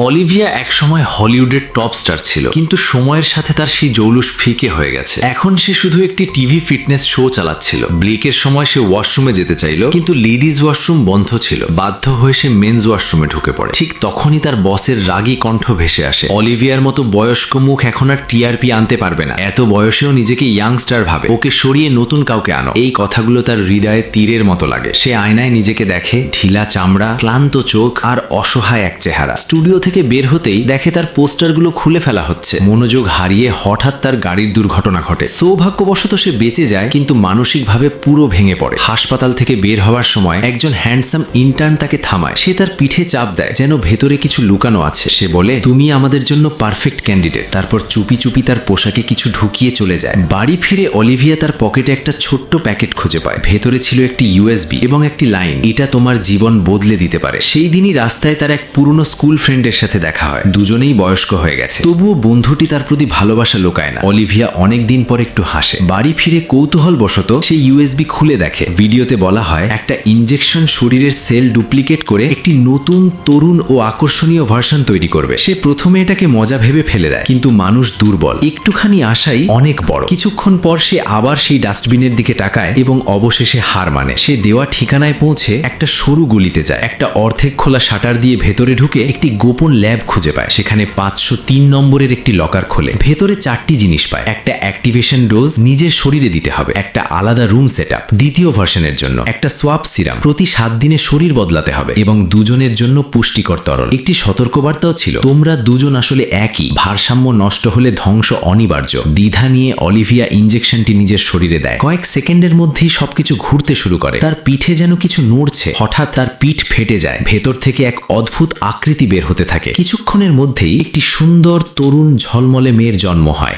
Olivia একসময় হলিউডের top star ছিল, কিন্তু সময়ের সাথে তার সেই জৌলুস ফিকে হয়ে গেছে। এখন সে শুধু একটি টিভি ফিটনেস শো চালাচ্ছিল। ব্লিকের সময় সে ওয়াশরুমে যেতে চাইল, কিন্তু লেডিজ ওয়াশরুম বন্ধ ছিল। বাধ্য হয়ে সে মেন্স ওয়াশরুমে ঢুকে পড়ে। ঠিক তখনই তার বসের রাগী কণ্ঠ ভেসে আসে, অলিভিয়ার মতো বয়স্ক মুখ এখন আর টিআরপি আনতে পারবে না। এত বয়সেও নিজেকে ইয়াংস্টার ভাবে, ওকে সরিয়ে নতুন কাউকে আনো। এই কথাগুলো তার হৃদয়ে তীরের মতো লাগে। সে আয়নায় নিজেকে দেখে, ঢিলা চামড়া, ক্লান্ত চোখ আর অসহায় এক চেহারা। স্টুডিও থেকে বের হতেই দেখে তার পোস্টারগুলো খুলে ফেলা হচ্ছে। মনোযোগ হারিয়ে হঠাৎ তার গাড়ির দুর্ঘটনা ঘটে। সৌভাগ্যবশত সে বেঁচে যায়, কিন্তু মানসিকভাবে পুরো ভেঙে পড়ে। হাসপাতাল থেকে বের হওয়ার সময় একজন হ্যান্ডসাম ইন্টার্ন তাকে থামায়। সে তার পিঠে চাপ দেয়, যেন ভেতরে কিছু লুকানো আছে। সে বলে, তুমি আমাদের জন্য পারফেক্ট ক্যান্ডিডেট। তারপর চুপি চুপি তার পোশাকে কিছু ঢুকিয়ে চলে যায়। বাড়ি ফিরে অলিভিয়া তার পকেটে একটা ছোট্ট প্যাকেট খুঁজে পায়। ভেতরে ছিল একটি ইউএসবি এবং একটি লাইন, এটা তোমার জীবন বদলে দিতে পারে। সেই দিনই রাস্তায় তার এক পুরনো স্কুল ফ্রেন্ডের সাথে দেখা হয়। দুজনেই বয়স্ক হয়ে গেছে, তবুও বন্ধুটি তার প্রতি ভালোবাসা লুকায় না। অলিভিয়া অনেকদিন পর একটু হাসে। বাড়ি ফিরে কৌতূহল বশত সে ইউএসবি খুলে দেখে। ভিডিওতে বলা হয়, একটা ইনজেকশন শরীরের সেল ডুপ্লিকেট করে একটি নতুন, তরুণ ও আকর্ষণীয় ভার্সন তৈরি করবে। সে প্রথমে এটাকে মজা ভেবে ফেলে দেয়, কিন্তু মানুষ দুর্বল। একটুখানি আশাই অনেক বড়। কিছুক্ষণ পর সে আবার সেই ডাস্টবিনের দিকে তাকায় এবং অবশেষে হার মানে। সে দেওয়া ঠিকানায় পৌঁছে একটা সরু গলিতে যায়। একটা অর্ধেক খোলা শাটার দিয়ে ভেতরে ঢুকে একটি গোপন ল্যাব খুঁজে পায়। সেখানে 503 নম্বরের একটি লকার খোলে। ভেতরে 4টি জিনিস পায়। একটা অ্যাক্টিভেশন ডোজ নিজের শরীরে দিতে হবে, একটা আলাদা রুম সেটআপ দ্বিতীয় ভার্সনের জন্য, একটা সোয়াপ সিরাম প্রতি 7 দিনে শরীর বদলাতে হবে, এবং দুজনের জন্য পুষ্টিকর তরল। একটি সতর্কবার্তাও ছিল, তোমরা দুজন আসলে একই, ভারসাম্য নষ্ট হলে ধ্বংস অনিবার্য। দ্বিধা নিয়ে অলিভিয়া ইনজেকশনটি নিজের শরীরে দেয়। কয়েক সেকেন্ডের মধ্যেই সবকিছু ঘুরতে শুরু করে। তার পিঠে যেন কিছু নড়ছে। হঠাৎ তার পিঠ ফেটে যায়। ভেতর থেকে এক অদ্ভুত আকৃতি বের হতে থাকে। কিছুক্ষণের মধ্যেই একটি সুন্দর, তরুণ, ঝলমলে মেয়ের জন্ম হয়।